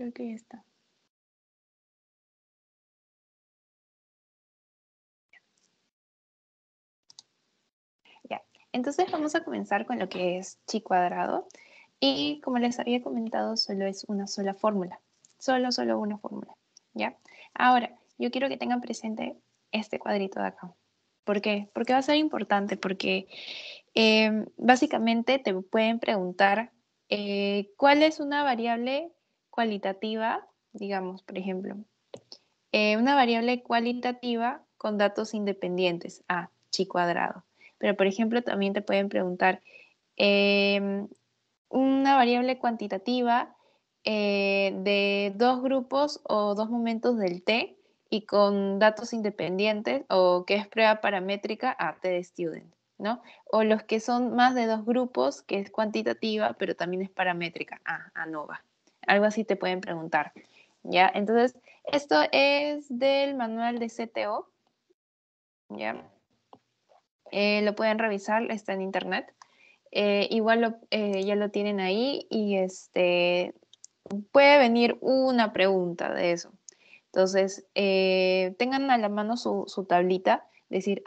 Creo que ya está. Ya, entonces vamos a comenzar con lo que es chi cuadrado. Y como les había comentado, solo es una sola fórmula. Solo una fórmula, ¿ya? Ahora, yo quiero que tengan presente este cuadrito de acá. ¿Por qué? Porque va a ser importante, porque básicamente te pueden preguntar cuál es una variable cualitativa, digamos, por ejemplo, una variable cualitativa con datos independientes, chi cuadrado. Pero, por ejemplo, también te pueden preguntar una variable cuantitativa de dos grupos o dos momentos del t y con datos independientes o que es prueba paramétrica a t de student, ¿no? O los que son más de dos grupos, que es cuantitativa, pero también es paramétrica, ANOVA. Algo así te pueden preguntar, ¿ya? Entonces, esto es del manual de CTO, ¿ya? Lo pueden revisar, está en internet. Igual ya lo tienen ahí y puede venir una pregunta de eso. Entonces, tengan a la mano su tablita, decir,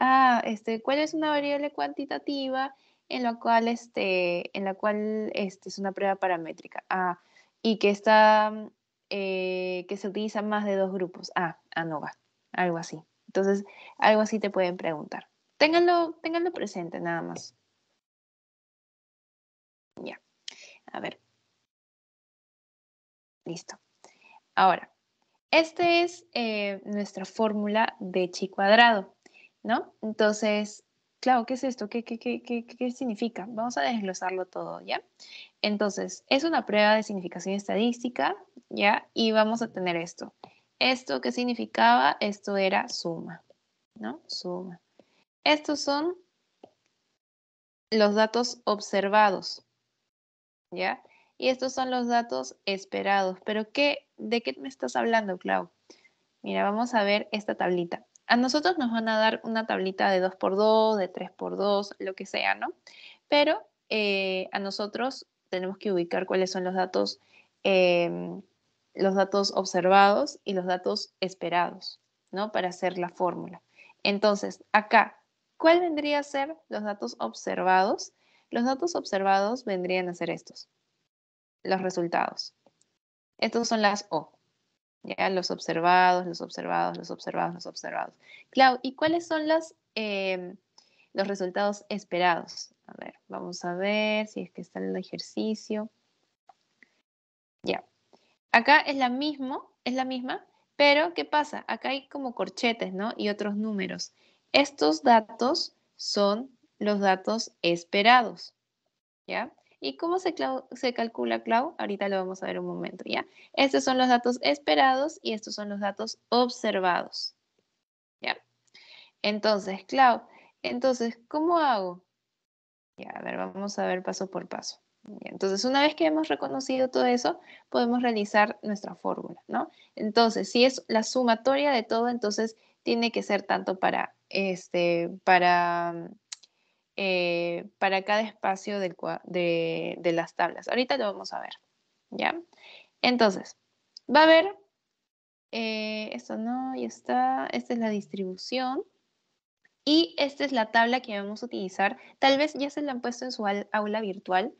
¿cuál es una variable cuantitativa en la cual, es una prueba paramétrica? Y que que se utiliza más de dos grupos. ANOVA, algo así. Entonces, algo así te pueden preguntar. Ténganlo presente nada más. Ya, a ver. Listo. Ahora, esta es nuestra fórmula de chi cuadrado, ¿no? Entonces, claro, ¿qué es esto? ¿Qué significa? Vamos a desglosarlo todo, ¿ya? Entonces, es una prueba de significación estadística, ¿ya? Y vamos a tener esto. ¿Esto qué significaba? Esto era suma, ¿no? Suma. Estos son los datos observados, ¿ya? Y estos son los datos esperados. ¿Pero de qué me estás hablando, Clau? Mira, vamos a ver esta tablita. A nosotros nos van a dar una tablita de 2×2, de 3×2, lo que sea, ¿no? Pero a nosotros tenemos que ubicar cuáles son los datos observados y los datos esperados, ¿no? Para hacer la fórmula. Entonces, acá, ¿cuál vendría a ser los datos observados? Los datos observados vendrían a ser estos, los resultados. Estos son las O. Ya, los observados, los observados, los observados, los observados. Clau, ¿y cuáles son los resultados esperados? A ver, vamos a ver si es que está el ejercicio. Ya. Acá es la misma, pero ¿qué pasa? Acá hay como corchetes, ¿no? Y otros números. Estos datos son los datos esperados, ¿ya? ¿Y cómo se calcula, Clau? Ahorita lo vamos a ver un momento, ¿ya? Estos son los datos esperados y estos son los datos observados, ¿ya? Entonces, Clau, ¿cómo hago? Ya, a ver, vamos a ver paso por paso. Ya, entonces, una vez que hemos reconocido todo eso, podemos realizar nuestra fórmula, ¿no? Entonces, si es la sumatoria de todo, entonces tiene que ser tanto para cada espacio de las tablas. Ahorita lo vamos a ver, ¿ya? Entonces, va a haber, esto no, ya está, esta es la distribución y esta es la tabla que vamos a utilizar. Tal vez ya se la han puesto en su aula virtual,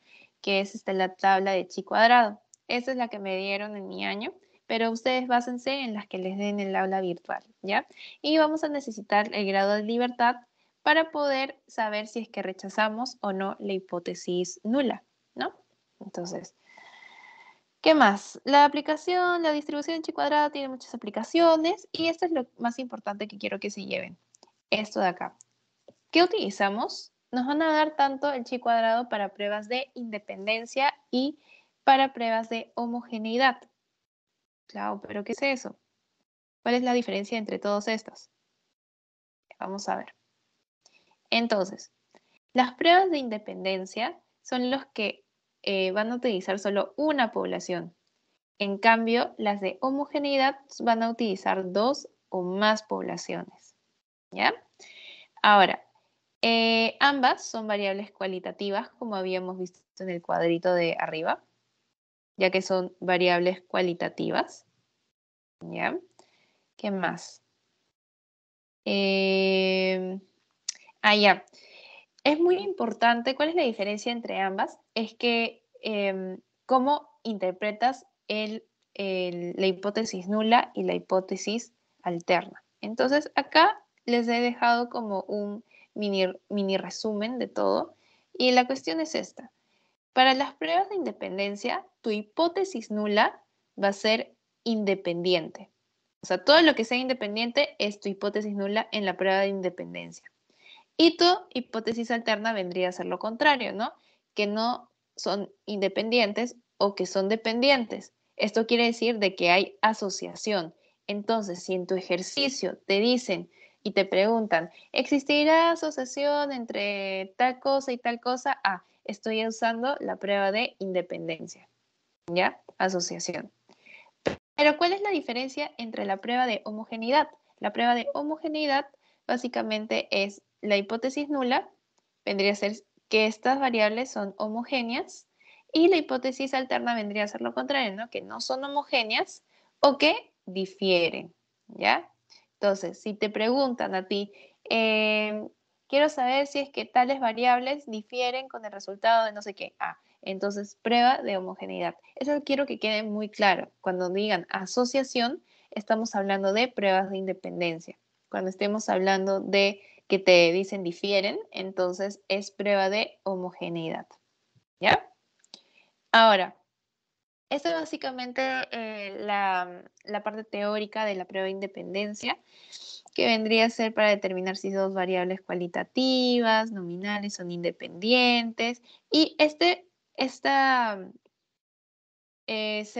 que es la tabla de chi cuadrado. Esta es la que me dieron en mi año, pero ustedes básense en las que les den el aula virtual, ¿ya? Y vamos a necesitar el grado de libertad para poder saber si es que rechazamos o no la hipótesis nula, ¿no? Entonces, ¿qué más? La distribución de chi cuadrado tiene muchas aplicaciones y esto es lo más importante que quiero que se lleven. Esto de acá. ¿Qué utilizamos? Nos van a dar tanto el chi cuadrado para pruebas de independencia y para pruebas de homogeneidad. Claro, pero ¿qué es eso? ¿Cuál es la diferencia entre todos estos? Vamos a ver. Entonces, las pruebas de independencia son los que van a utilizar solo una población. En cambio, las de homogeneidad van a utilizar dos o más poblaciones. ¿Ya? Ahora, ambas son variables cualitativas, como habíamos visto en el cuadrito de arriba. ya que son variables cualitativas. ¿Ya? ¿Qué más? Ya. Es muy importante, ¿cuál es la diferencia entre ambas? Es que cómo interpretas la hipótesis nula y la hipótesis alterna. Entonces, acá les he dejado como un mini resumen de todo. Y la cuestión es esta. Para las pruebas de independencia, tu hipótesis nula va a ser independiente. O sea, todo lo que sea independiente es tu hipótesis nula en la prueba de independencia. Y tu hipótesis alterna vendría a ser lo contrario, ¿no? Que no son independientes o que son dependientes. Esto quiere decir de que hay asociación. Entonces, si en tu ejercicio te dicen y te preguntan, ¿existirá asociación entre tal cosa y tal cosa? Estoy usando la prueba de independencia, ¿ya? Asociación. Pero ¿cuál es la diferencia entre la prueba de homogeneidad? La prueba de homogeneidad básicamente es la hipótesis nula, vendría a ser que estas variables son homogéneas, y la hipótesis alterna vendría a ser lo contrario, ¿no? Que no son homogéneas o que difieren, ¿ya? Entonces, si te preguntan a ti, quiero saber si es que tales variables difieren con el resultado de no sé qué. Entonces, prueba de homogeneidad. Eso quiero que quede muy claro. Cuando digan asociación, estamos hablando de pruebas de independencia. Cuando estemos hablando de que te dicen difieren, entonces es prueba de homogeneidad. ¿Ya? Ahora, esta es básicamente la parte teórica de la prueba de independencia, que vendría a ser para determinar si dos variables cualitativas, nominales, son independientes. Y se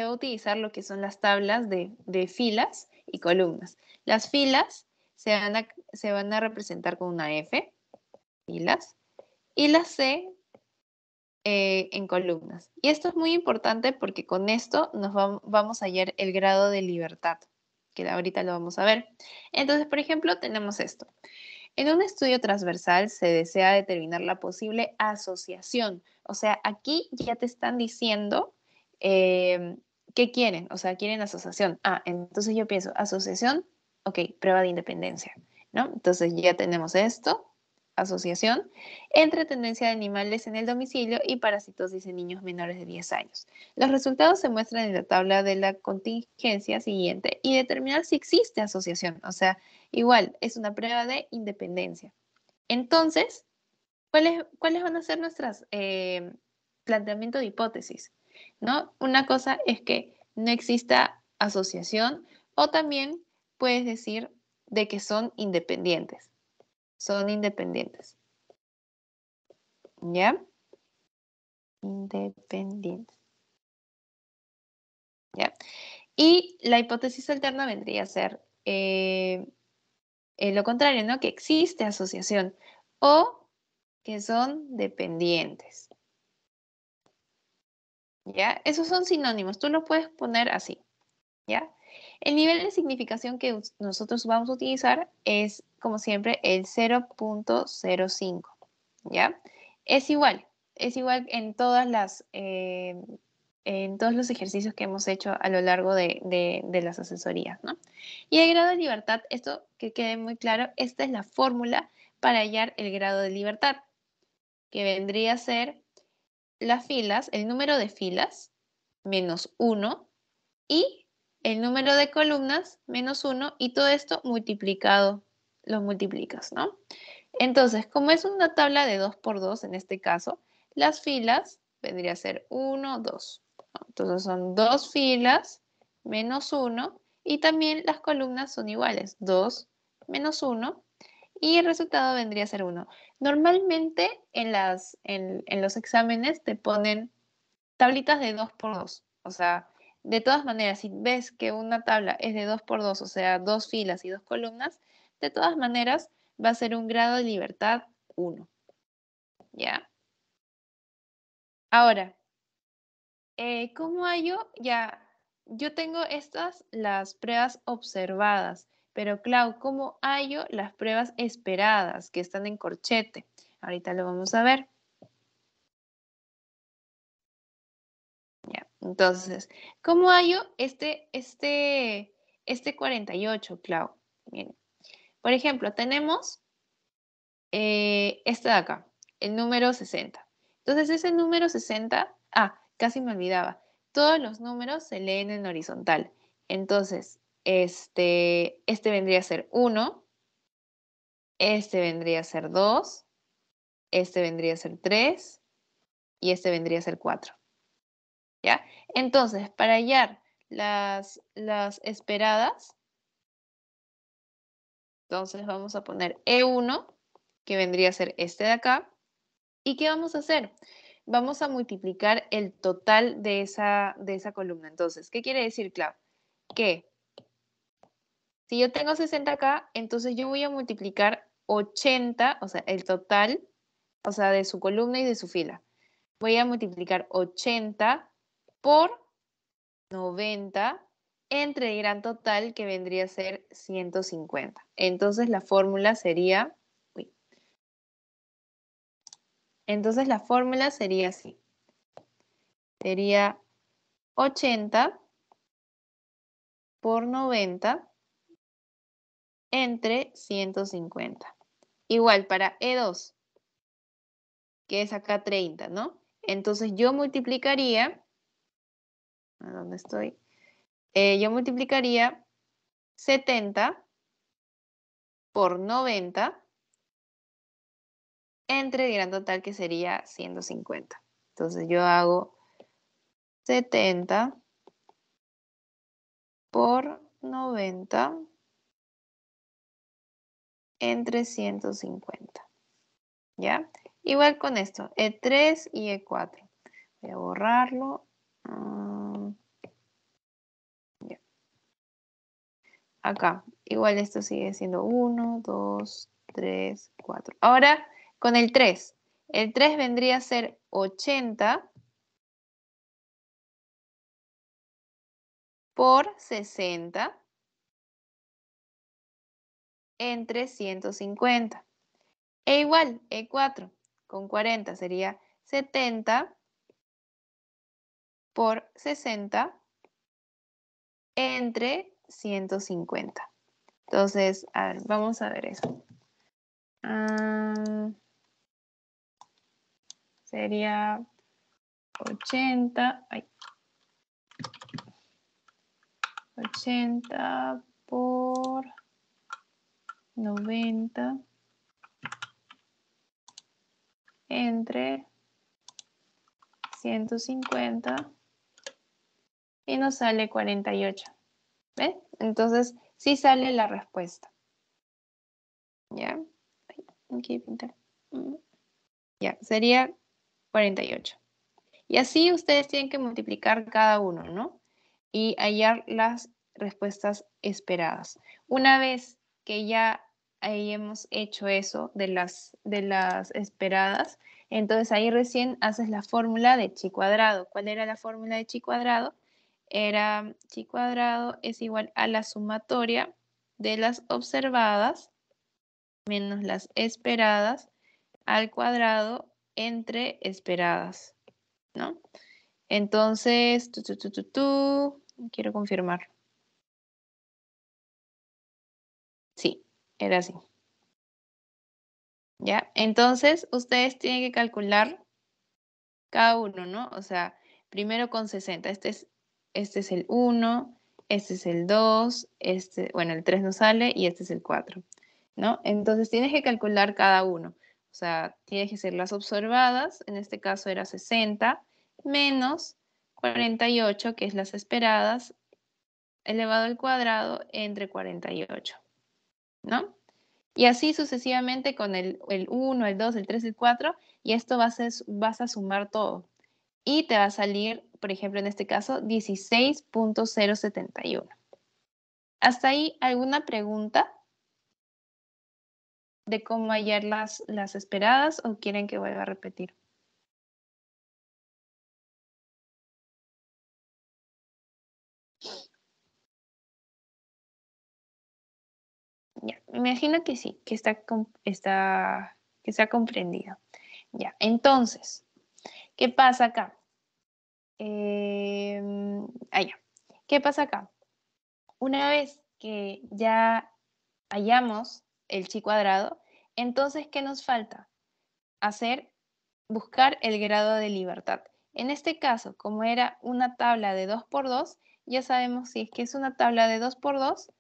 va a utilizar lo que son las tablas de filas y columnas. Las filas se van a representar con una F, filas, y la C en columnas. Y esto es muy importante porque con esto vamos a hallar el grado de libertad, que ahorita lo vamos a ver. Entonces, por ejemplo, tenemos esto. En un estudio transversal se desea determinar la posible asociación. O sea, aquí ya te están diciendo qué quieren. O sea, quieren asociación. Entonces yo pienso, asociación, ok, prueba de independencia, ¿no? Entonces ya tenemos esto, asociación, entre tendencia de animales en el domicilio y parasitosis en niños menores de 10 años. Los resultados se muestran en la tabla de la contingencia siguiente y determinar si existe asociación. O sea, igual, es una prueba de independencia. Entonces, ¿cuáles van a ser nuestras planteamientos de hipótesis? ¿No? Una cosa es que no exista asociación, o también puedes decir de que son independientes. Son independientes. ¿Ya? Independientes. ¿Ya? Y la hipótesis alterna vendría a ser lo contrario, ¿no? Que existe asociación o que son dependientes. ¿Ya? Esos son sinónimos, tú lo puedes poner así, ¿ya? El nivel de significación que nosotros vamos a utilizar es, como siempre, el 0.05, ¿ya? Es igual en todos los ejercicios que hemos hecho a lo largo de las asesorías, ¿no? Y el grado de libertad, esto que quede muy claro, esta es la fórmula para hallar el grado de libertad, que vendría a ser las filas, el número de filas menos 1 y el número de columnas menos 1, y todo esto multiplicado, lo multiplicas, ¿no? Entonces, como es una tabla de 2 por 2 en este caso, las filas vendría a ser 1, 2. ¿No? Entonces son 2 filas menos 1, y también las columnas son iguales, 2 menos 1, y el resultado vendría a ser 1. Normalmente en los exámenes te ponen tablitas de 2 por 2. O sea, de todas maneras, si ves que una tabla es de 2 por 2, o sea, 2 filas y 2 columnas, de todas maneras va a ser un grado de libertad 1. ¿Ya? Ahora, ¿cómo hallo? Ya, yo tengo las pruebas observadas, pero Clau, ¿cómo hallo las pruebas esperadas que están en corchete? Ahorita lo vamos a ver. Ya. Entonces, ¿cómo hallo este 48, Clau? Miren. Por ejemplo, tenemos este de acá, el número 60. Entonces, ese número 60, casi me olvidaba. Todos los números se leen en horizontal. Entonces, este vendría a ser 1, este vendría a ser 2, este vendría a ser 3 y este vendría a ser 4. ¿Ya? Entonces, para hallar las esperadas, entonces vamos a poner E1, que vendría a ser este de acá. ¿Y qué vamos a hacer? Vamos a multiplicar el total de esa columna. Entonces, ¿qué quiere decir, Clau? Que si yo tengo 60 acá, entonces yo voy a multiplicar 80, o sea, el total, o sea, de su columna y de su fila. Voy a multiplicar 80 por 90 entre el gran total, que vendría a ser 150. Entonces la fórmula sería, así. Sería 80 por 90 entre 150. Igual para E2, que es acá 30, ¿no? Entonces yo multiplicaría, ¿a dónde estoy? Yo multiplicaría 70 por 90 entre el gran total, que sería 150. Entonces yo hago 70 por 90 entre 150. ¿Ya? Igual con esto, E3 y E4. Voy a borrarlo. Ya. Acá, igual esto sigue siendo 1, 2, 3, 4. Ahora con el 3. El 3 vendría a ser 80 por 60 entre 150. E igual, E4 con 40 sería 70 por 60 entre 150. Entonces, a ver, vamos a ver eso. Sería 80, 80 por 90 entre 150 y nos sale 48. ¿Ves? Entonces, sí sale la respuesta. ¿Ya? Aquí pintar. Ya, sería 48. Y así ustedes tienen que multiplicar cada uno, ¿no? Y hallar las respuestas esperadas. Una vez que ya hayamos hecho eso de las esperadas, entonces ahí recién haces la fórmula de chi cuadrado. ¿Cuál era la fórmula de chi cuadrado? Era chi cuadrado es igual a la sumatoria de las observadas menos las esperadas al cuadrado entre esperadas, ¿no? Entonces, quiero confirmar. Sí, era así. ¿Ya? Entonces, ustedes tienen que calcular cada uno, ¿no? O sea, primero con 60. Este es el 1, este es el 2, bueno, el 3 no sale y este es el 4, ¿no? Entonces, tienes que calcular cada uno. O sea, tienes que ser las observadas, en este caso era 60, menos 48, que es las esperadas, elevado al cuadrado entre 48, ¿no? Y así sucesivamente con el 1, el 2, el 3, el 4, y esto vas a sumar todo. Y te va a salir, por ejemplo, en este caso, 16.071. ¿Hasta ahí alguna pregunta de cómo hallar las esperadas o quieren que vuelva a repetir? Ya, me imagino que sí, que que se ha comprendido. Ya, entonces, ¿qué pasa acá? ¿Qué pasa acá? Una vez que ya hallamos el chi cuadrado, entonces, ¿qué nos falta? Buscar el grado de libertad. En este caso, como era una tabla de 2 por 2, ya sabemos si es que es una tabla de 2 por 2,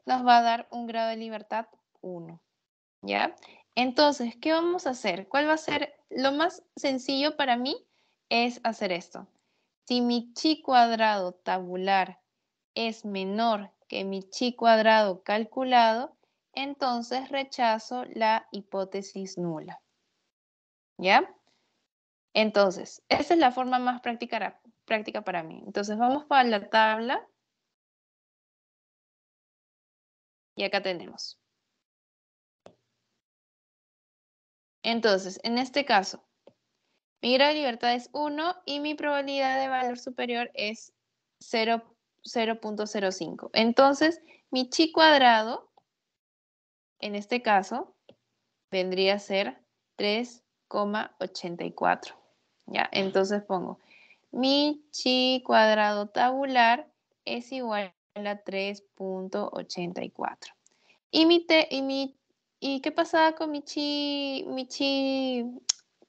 nos va a dar un grado de libertad 1. ¿Ya? Entonces, ¿qué vamos a hacer? ¿Cuál va a ser? Lo más sencillo para mí es hacer esto. Si mi chi cuadrado tabular es menor que mi chi cuadrado calculado, entonces rechazo la hipótesis nula. ¿Ya? Entonces, esa es la forma más práctica para mí. Entonces, vamos para la tabla y acá tenemos. Entonces, en este caso, mi grado de libertad es 1 y mi probabilidad de valor superior es 0.05. Entonces, mi chi cuadrado, en este caso, vendría a ser 3,84. ¿Ya? Entonces pongo, mi chi cuadrado tabular es igual a 3.84. ¿Y qué pasaba con mi chi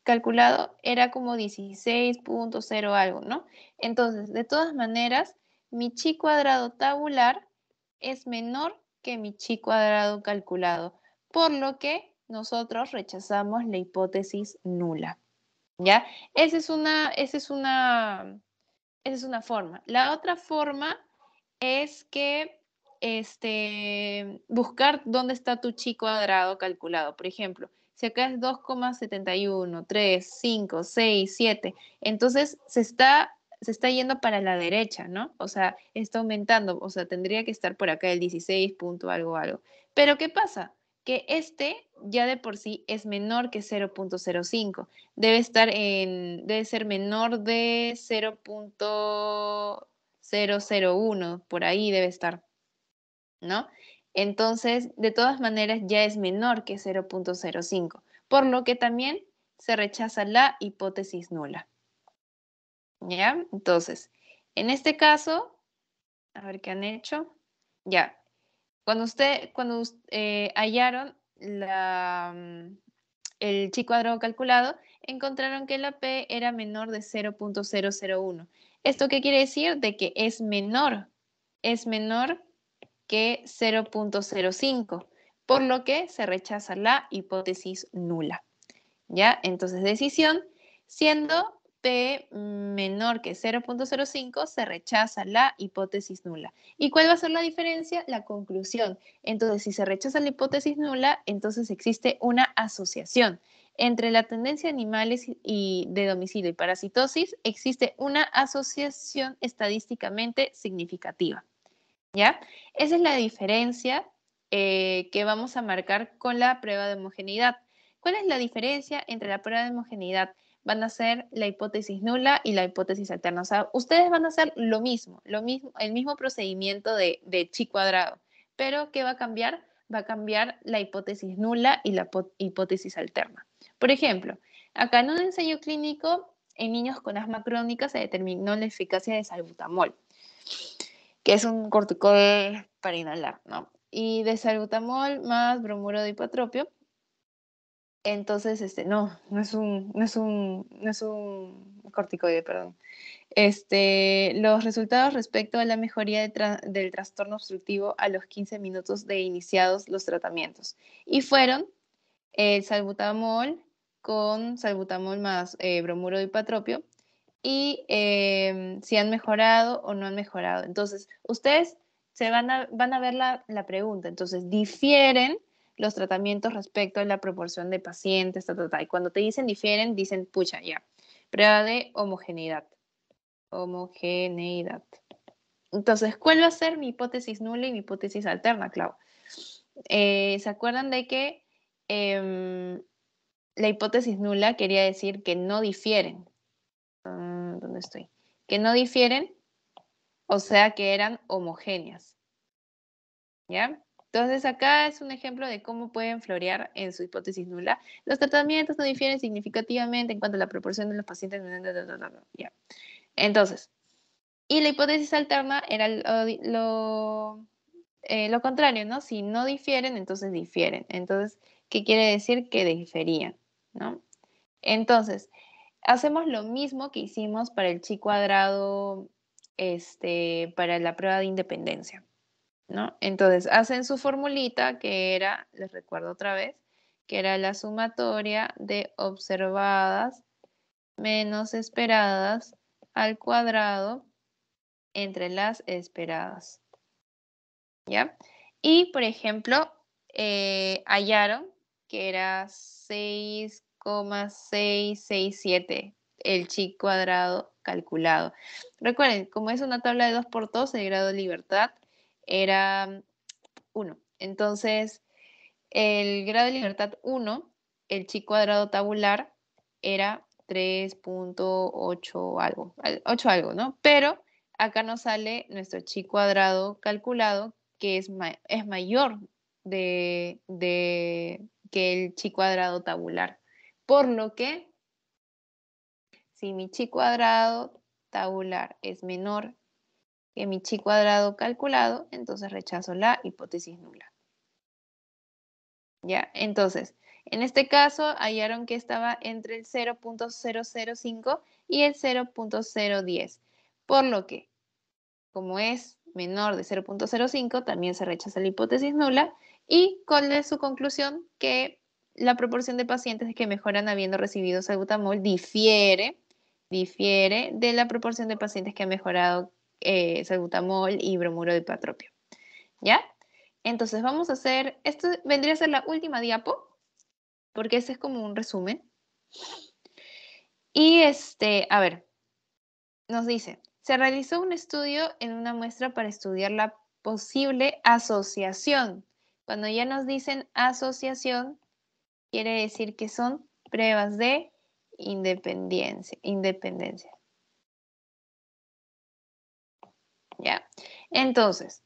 calculado? Era como 16.0 algo, ¿no? Entonces, de todas maneras, mi chi cuadrado tabular es menor que mi chi cuadrado calculado, por lo que nosotros rechazamos la hipótesis nula, ¿ya? Esa es una forma. La otra forma es que buscar dónde está tu chi cuadrado calculado. Por ejemplo, si acá es 2,71, 3, 5, 6, 7, entonces se está yendo para la derecha, ¿no? O sea, está aumentando, o sea, tendría que estar por acá el 16 punto algo, algo. Pero ¿qué pasa? Que ya de por sí es menor que 0.05. Debe ser menor de 0.001, por ahí debe estar, ¿no? Entonces, de todas maneras, ya es menor que 0.05, por lo que también se rechaza la hipótesis nula, ¿ya? Entonces, en este caso, a ver qué han hecho. Ya, cuando hallaron el chi cuadrado calculado, encontraron que la P era menor de 0.001. ¿Esto qué quiere decir? De que es menor que 0.05, por lo que se rechaza la hipótesis nula. ¿Ya? Entonces, decisión, siendo P menor que 0.05, se rechaza la hipótesis nula. ¿Y cuál va a ser la diferencia? La conclusión. Entonces, si se rechaza la hipótesis nula, entonces existe una asociación. Entre la tendencia a animales y de domicilio y parasitosis, existe una asociación estadísticamente significativa. ¿Ya? Esa es la diferencia que vamos a marcar con la prueba de homogeneidad. ¿Cuál es la diferencia entre la prueba de homogeneidad? Van a ser la hipótesis nula y la hipótesis alterna. O sea, ustedes van a hacer lo mismo, el mismo procedimiento de chi cuadrado. Pero, ¿qué va a cambiar? Va a cambiar la hipótesis nula y la hipótesis alterna. Por ejemplo, acá en un ensayo clínico en niños con asma crónica se determinó la eficacia de salbutamol, que es un corticoide para inhalar, ¿no? Y de salbutamol más bromuro de hipotropio. Entonces, no es un corticoide, perdón. Los resultados respecto a la mejoría del trastorno obstructivo a los 15 minutos de iniciados los tratamientos. Y fueron el salbutamol con salbutamol más bromuro de hipotropio, y si han mejorado o no han mejorado. Entonces, ustedes van a ver la pregunta. Entonces, difieren los tratamientos respecto a la proporción de pacientes, y cuando te dicen difieren, dicen, pucha, ya. Prueba de homogeneidad. Homogeneidad. Entonces, ¿cuál va a ser mi hipótesis nula y mi hipótesis alterna, Clau? ¿Se acuerdan de que la hipótesis nula quería decir que no difieren? ¿Dónde estoy? Que no difieren, o sea que eran homogéneas, ¿ya? Entonces acá es un ejemplo de cómo pueden florear en su hipótesis nula. Los tratamientos no difieren significativamente en cuanto a la proporción de los pacientes, ¿ya? Entonces, Y la hipótesis alterna era lo contrario, ¿no? Si no difieren, entonces difieren. Entonces, ¿qué quiere decir? Que diferían, ¿no? Entonces, hacemos lo mismo que hicimos para el chi cuadrado, para la prueba de independencia, ¿no? Entonces, hacen su formulita que era, les recuerdo otra vez, que era la sumatoria de observadas menos esperadas al cuadrado entre las esperadas, ¿ya? Y, por ejemplo, hallaron que era 6,667 el chi cuadrado calculado. Recuerden, como es una tabla de 2 por 2, el grado de libertad era 1. Entonces, el grado de libertad 1, el chi cuadrado tabular, era 3,8 algo, 8 algo, ¿no? Pero acá nos sale nuestro chi cuadrado calculado, que es mayor que el chi cuadrado tabular. Por lo que, si mi chi cuadrado tabular es menor que mi chi cuadrado calculado, entonces rechazo la hipótesis nula. ¿Ya? Entonces, en este caso hallaron que estaba entre el 0,005 y el 0,010, por lo que, como es menor de 0,05, también se rechaza la hipótesis nula. ¿Y cuál es su conclusión? Que la proporción de pacientes que mejoran habiendo recibido salbutamol difiere de la proporción de pacientes que han mejorado salbutamol y bromuro de ipatropio. ¿Ya? Entonces vamos a hacer, esto vendría a ser la última diapo, porque ese es como un resumen. Y a ver, nos dice, se realizó un estudio en una muestra para estudiar la posible asociación. Cuando ya nos dicen asociación, quiere decir que son pruebas de independencia. ¿Ya? Entonces,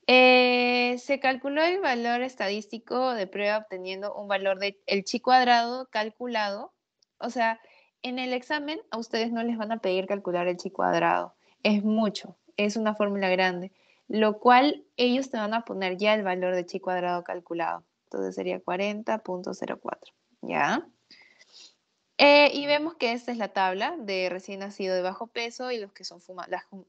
se calculó el valor estadístico de prueba obteniendo un valor del chi cuadrado calculado. O sea, en el examen a ustedes no les van a pedir calcular el chi cuadrado. Es mucho, es una fórmula grande, lo cual ellos te van a poner ya el valor de chi cuadrado calculado. Entonces sería 40,04. ¿Ya? Y vemos que esta es la tabla de recién nacido de bajo peso y los que son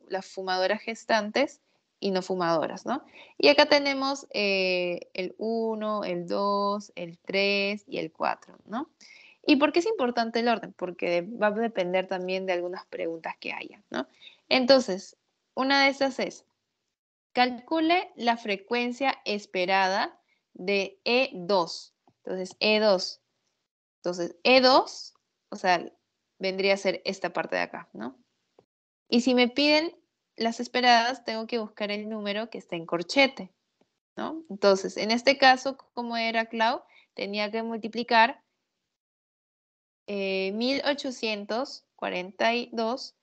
las fumadoras gestantes y no fumadoras, ¿no? Y acá tenemos el 1, el 2, el 3 y el 4, ¿no? ¿Y por qué es importante el orden? Porque va a depender también de algunas preguntas que haya, ¿no? Entonces, una de esas es, calcule la frecuencia esperada de E2. Entonces, E2. Entonces, E2, o sea, vendría a ser esta parte de acá, ¿no? Y si me piden las esperadas, tengo que buscar el número que está en corchete, ¿no? Entonces, en este caso, como era Clau, tenía que multiplicar 1842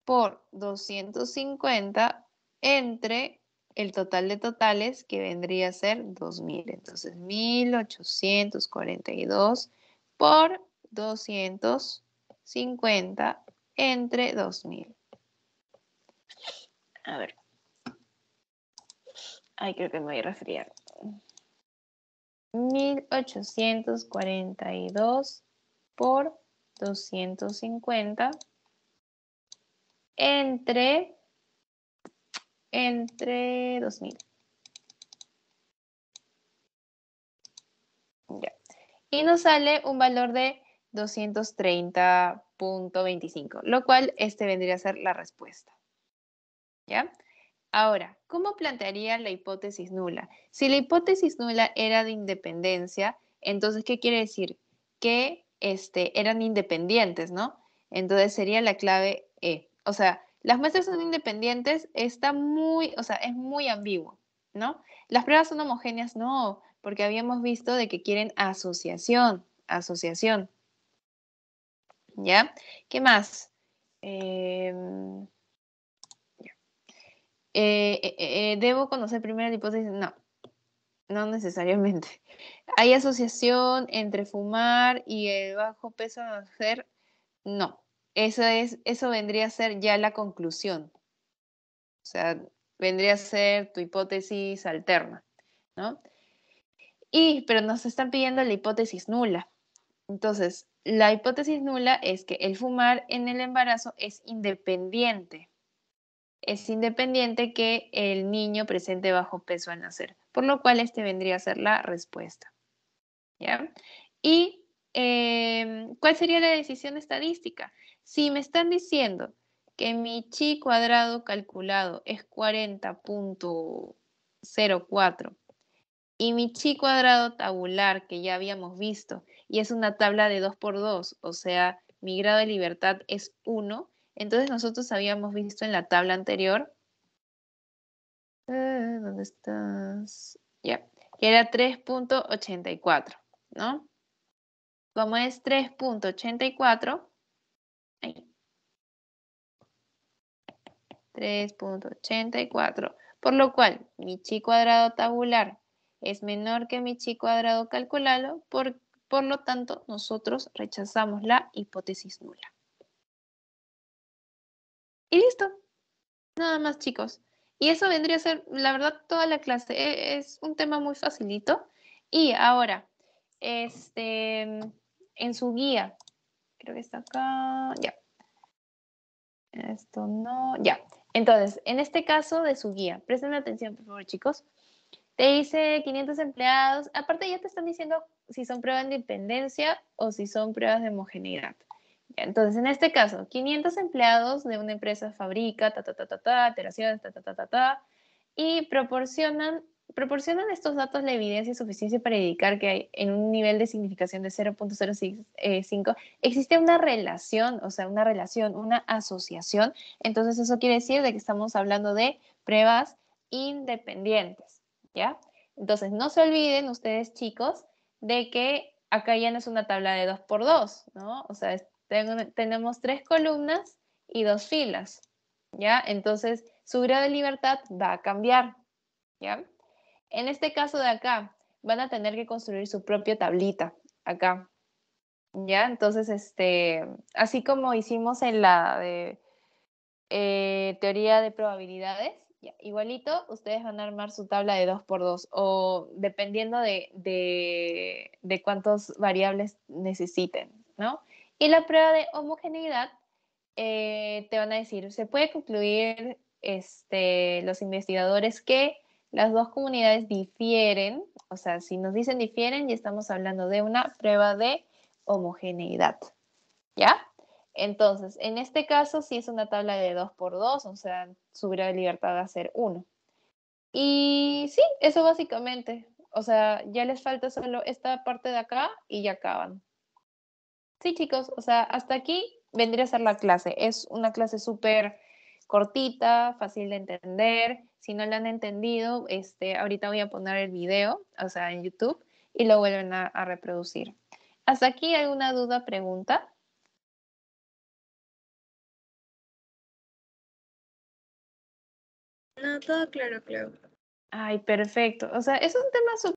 por 250 entre el total de totales, que vendría a ser 2000. Entonces, 1842 por 250 entre 2000. A ver. Ay, creo que me voy a resfriar. 1842 por 250 entre 2000. Ya. Y nos sale un valor de 230,25, lo cual vendría a ser la respuesta. ¿Ya? Ahora, ¿cómo plantearía la hipótesis nula? Si la hipótesis nula era de independencia, entonces, ¿qué quiere decir? Que eran independientes, ¿no? Entonces sería la clave E. O sea, las muestras son independientes, está muy, o sea, es muy ambiguo, ¿no? Las pruebas son homogéneas, no, porque habíamos visto de que quieren asociación, ¿ya? ¿Qué más? ¿Debo conocer primero la hipótesis? No, no necesariamente. ¿Hay asociación entre fumar y el bajo peso de la mujer? No. Eso vendría a ser ya la conclusión. O sea, vendría a ser tu hipótesis alterna, ¿no? Pero nos están pidiendo la hipótesis nula. Entonces, la hipótesis nula es que el fumar en el embarazo es independiente. Es independiente que el niño presente bajo peso al nacer, por lo cual este vendría a ser la respuesta. ¿Ya? Y, ¿cuál sería la decisión estadística? Si me están diciendo que mi chi cuadrado calculado es 40.04 y mi chi cuadrado tabular, que ya habíamos visto, y es una tabla de 2 por 2, o sea, mi grado de libertad es 1, entonces nosotros habíamos visto en la tabla anterior, ¿dónde estás? Ya, que era 3.84, ¿no? Como es 3.84, 3.84, por lo cual mi chi cuadrado tabular es menor que mi chi cuadrado calculado, por lo tanto nosotros rechazamos la hipótesis nula. Y listo, nada más chicos. Y eso vendría a ser, la verdad, toda la clase. Es un tema muy facilito. Y ahora, en su guía, creo que está acá, ya. Esto no, ya. Entonces, en este caso de su guía, presten atención, por favor, chicos. Te dice 500 empleados. Aparte, ya te están diciendo si son pruebas de independencia o si son pruebas de homogeneidad. Ya, entonces, en este caso, 500 empleados de una empresa fabrica, alteraciones, y proporcionan estos datos la evidencia suficiente para indicar que hay en un nivel de significación de 0.05 existe una relación, o sea, una asociación. Entonces, eso quiere decir de que estamos hablando de pruebas independientes, ¿ya? Entonces, no se olviden ustedes, chicos, de que acá ya no es una tabla de 2 por 2, ¿no? O sea, tenemos 3 columnas y 2 filas, ¿ya? Entonces, su grado de libertad va a cambiar, ¿ya? En este caso de acá, van a tener que construir su propia tablita, acá, ¿ya? Entonces, así como hicimos en la de teoría de probabilidades, ya, igualito, ustedes van a armar su tabla de 2 por 2 o dependiendo de cuántas variables necesiten, ¿no? Y la prueba de homogeneidad te van a decir, se puede concluir los investigadores que las dos comunidades difieren, o sea, si nos dicen difieren, ya estamos hablando de una prueba de homogeneidad, ¿ya? Entonces, en este caso sí es una tabla de 2 por 2, o sea, su grado de libertad va a ser 1. Y sí, eso básicamente. O sea, ya les falta solo esta parte de acá y ya acaban. Sí, chicos, o sea, hasta aquí vendría a ser la clase. Es una clase súper cortita, fácil de entender. Si no la han entendido, ahorita voy a poner el video, o sea, en YouTube, y lo vuelven a reproducir. ¿Hasta aquí alguna duda, pregunta? No, todo claro, claro. Ay, perfecto. O sea, es un tema súper